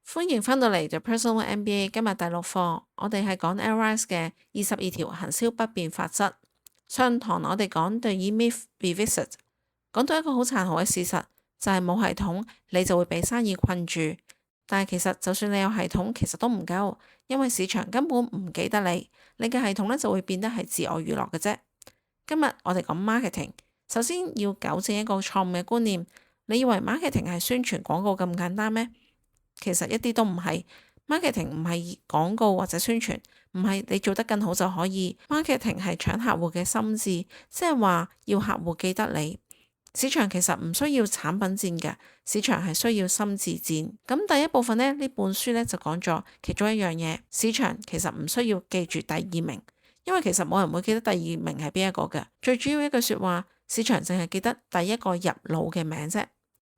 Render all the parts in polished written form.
歡迎返到嚟 The Personal MBA，今日第六課，我哋係講 LRISE 嘅22條行銷不變法則。上堂我哋講 The E-Myth Revisit，講到一個好殘酷嘅事實，就係冇系統你就會被生意困住。但係其實就算你有系統，其實都唔夠，因為市場根本唔記得你嘅系統咧就會變得係自我娛樂嘅啫。今日我哋講 marketing，首先要糾正一個錯誤嘅觀念，你以為 marketing 係宣傳廣告咁簡單咩？其實一啲都唔係，marketing 唔係廣告或者宣傳，唔係你做得更好就可以。marketing 係搶客戶嘅心智，即係話要客戶記得你。市場其實唔需要產品戰嘅，市場係需要心智戰。咁第一部分呢本書呢就講咗其中一樣嘢，市場其實唔需要記住第二名，因為其實冇人會記得第二名係邊一個嘅。最主要一句說話，市場淨係記得第一個入腦嘅名啫。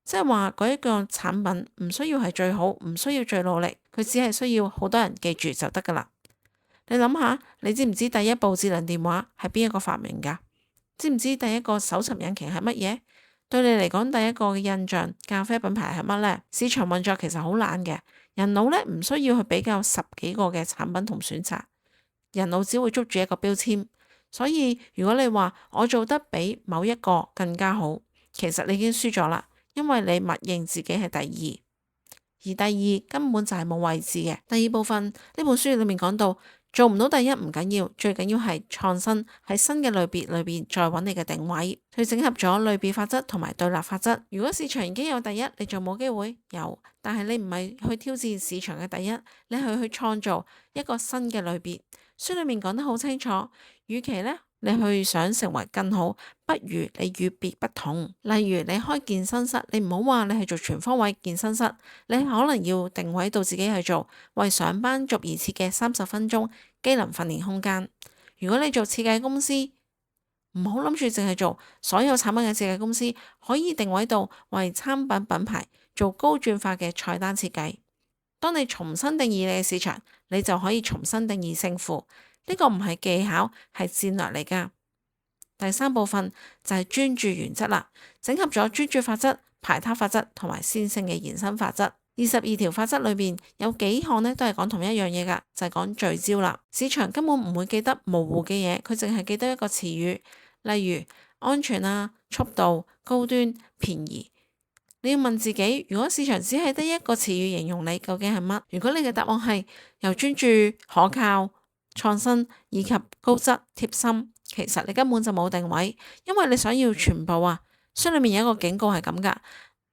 即係話嗰一個產品唔需要係最好，唔需要最努力，佢只係需要好多人記住就得噶啦。你諗下，你知唔知第一部智能電話係邊一個發明噶？知唔知第一個搜尋引擎係乜嘢？對你嚟講，第一個嘅印象咖啡品牌係乜呢？市場運作其實好懶嘅，人腦呢唔需要去比較10幾個嘅產品同選擇，人腦只會捉住一個標籤。所以如果你話我做得比某一個更加好，其實你已經輸咗啦。因為你默認自己係第二，而第二根本就係冇位置嘅。第二部分呢本書裏面講到，做唔到第一唔緊要，最緊要係創新，喺新嘅類別裏邊再揾你嘅定位。佢整合咗類別法則同埋對立法則。如果市場已經有第一，你就冇機會有，但係你唔係去挑戰市場嘅第一，你係去創造一個新嘅類別。書裏面講得好清楚，與其呢，你去想成為更好，不如你與別不同。例如你開健身室，你唔好話你係做全方位健身室，你可能要定位到自己去做為上班族而設嘅30分鐘機能訓練空間。如果你做設計公司，唔好諗住淨係做所有產品嘅設計公司，可以定位到為產品品牌做高轉化嘅菜單設計。當你重新定義你嘅市場，你就可以重新定義勝負。呢個唔係技巧，係戰略嚟噶。第三部分就係專注原則啦，整合咗專注法則、排他法則同埋線性嘅延伸法則。22條法則裏邊有幾項呢都係講同一樣嘢噶，就係講聚焦啦。市場根本唔會記得模糊嘅嘢，佢淨係記得一個詞語，例如安全啊、速度、高端、便宜。你要問自己，如果市場只係得一個詞語形容你，究竟係乜？如果你嘅答案係由專注、可靠、創新以及高質貼心，其實你根本就冇定位，因為你想要全部啊。書裏面有一個警告係咁噶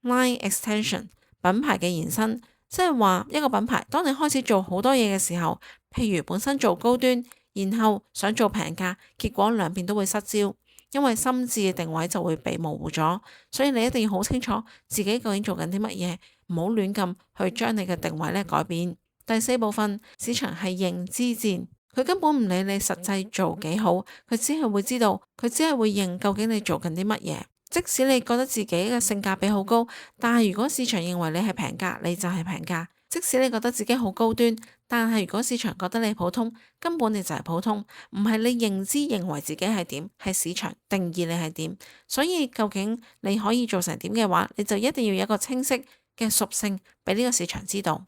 ，line extension 品牌嘅延伸，即係話一個品牌，當你開始做好多嘢嘅時候，譬如本身做高端，然後想做平價，結果兩邊都會失焦，因為心智嘅定位就會被模糊咗。所以你一定要好清楚自己究竟做緊啲乜嘢，唔好亂咁去將你嘅定位改變。第四部分，市場係認知戰。佢根本唔理你實際做幾好，佢只係會知道，佢只係會認究竟你做緊啲乜嘢。即使你覺得自己嘅性價比好高，但係如果市場認為你係平價，你就係平價。即使你覺得自己好高端，但係如果市場覺得你普通，根本你就係普通。唔係你認知認為自己係點，係市場定義你係點。所以究竟你可以做成點嘅話，你就一定要有一個清晰嘅屬性俾呢個市場知道。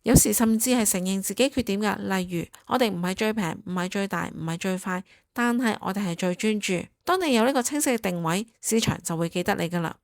有時甚至係承認自己缺點㗎，例如我哋唔係最平，唔係最大，唔係最快，但係我哋係最專注。當你有呢個清晰嘅定位，市場就會記得你㗎啦。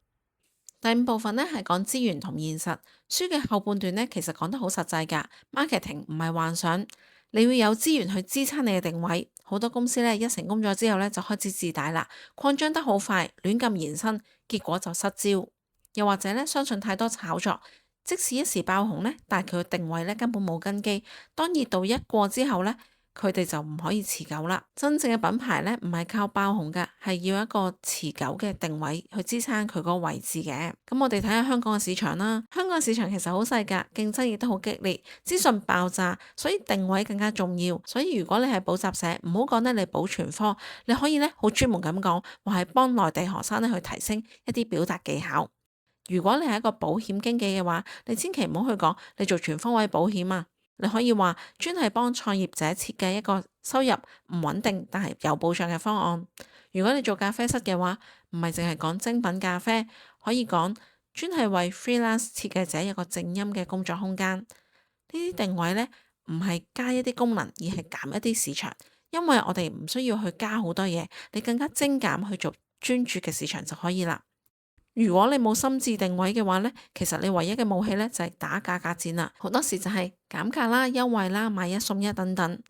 第五部分呢係講資源同現實，書嘅後半段呢其實講得好實際㗎。marketing 唔係幻想，你會有資源去支撐你嘅定位。好多公司呢一成功咗之後呢就開始自大啦，擴張得好快，亂咁延伸，結果就失焦。又或者呢相信太多炒作。即使一時爆紅呢，但係佢嘅定位呢根本冇根基。當熱度一過之後呢，佢哋就唔可以持久啦。真正嘅品牌呢，唔係靠爆紅嘅，係要一個持久嘅定位去支撐佢個位置嘅。咁我哋睇下香港嘅市場啦。香港市場其實好細噶，競爭亦都好激烈，資訊爆炸，所以定位更加重要。所以如果你係補習社，唔好講得你補全科，你可以呢好專門咁講，話係幫內地學生呢去提升一啲表達技巧。如果你係一個保險經紀嘅話，你千祈唔好去講你做全方位保險啊。你可以話專係幫創業者設計一個收入唔穩定但係有保障嘅方案。如果你做咖啡室嘅話，唔係淨係講精品咖啡，可以講專係為 freelance 設計者有個靜音嘅工作空間。呢啲定位呢，唔係加一啲功能，而係減一啲市場，因為我哋唔需要去加好多嘢，你更加精簡去做專注嘅市場就可以啦。如果你冇心智定位嘅話呢，其實你唯一嘅武器呢，就係打價格戰啦，好多時就係減價啦、優惠啦、買一送一等等。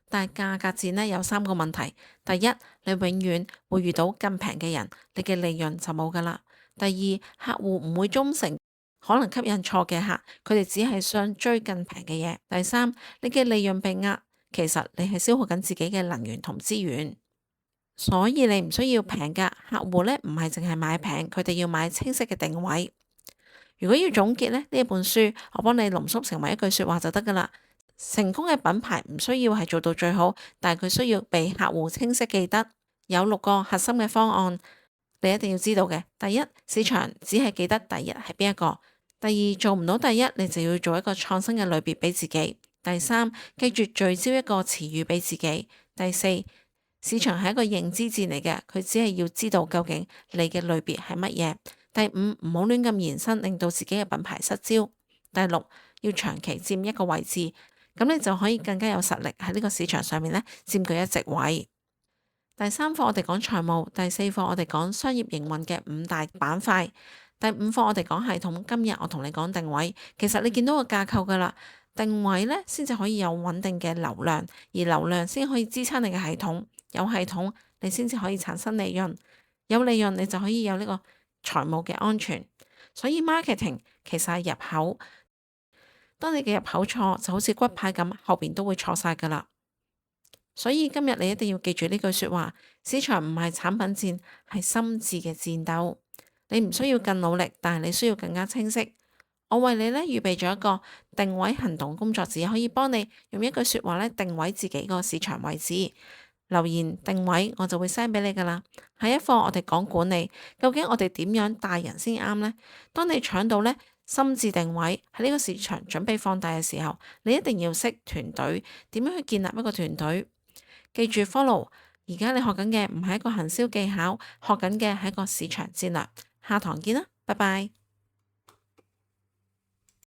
但係價格戰呢，有三個問題：第一，你永遠會遇到更平嘅人，你嘅利潤就冇噶啦；第二，客戶唔會忠誠，可能吸引錯嘅客，佢哋只係想追更平嘅嘢；第三，你嘅利潤被壓，其實你係消耗緊自己嘅能源同資源。所以你唔需要平價，客戶呢唔係淨係買平，佢哋要買清晰嘅定位。如果要總結呢，呢一本書我幫你濃縮成為一句說話就得噶啦。成功嘅品牌唔需要係做到最好，但係佢需要被客戶清晰記得。有6個核心嘅方案，你一定要知道嘅。第一，市場只係記得第一係邊一個；第二，做唔到第一，你就要做一個創新嘅類別俾自己；第三，記住聚焦一個詞語俾自己；第四，市場係一個認知戰嚟嘅，佢只係要知道究竟你嘅類別係乜嘢。第五，唔好亂咁延伸，令到自己嘅品牌失焦。第六，要長期佔一個位置，咁你就可以更加有實力喺呢個市場上面呢佔據一席位。第三課我哋講財務，第四課我哋講商業營運嘅5大板塊，第五課我哋講系統。今日我同你講定位，其實你見到個架構噶啦，定位呢先至可以有穩定嘅流量，而流量先可以支撐你嘅系統。有系統，你先至可以產生利潤，有利潤你就可以有呢個財務嘅安全。所以 marketing 其實係入口，當你嘅入口錯，就好似骨牌咁，後邊都會錯晒噶啦。所以今日你一定要記住呢句說話：市場唔係產品戰，係心智嘅戰鬥。你唔需要更努力，但係你需要更加清晰。我為你呢預備咗一個定位行動工作紙，可以幫你用一句說話呢定位自己個市場位置。留言定位我就會 send 俾你噶啦。下一課我哋講管理，究竟我哋點樣帶人先啱呢？當你搶到呢心智定位喺呢個市場準備放大嘅時候，你一定要識團隊，點樣去建立一個團隊。記住 follow， 而家你學緊嘅唔係一個行銷技巧，學緊嘅係一個市場戰略。下堂見啦，拜拜。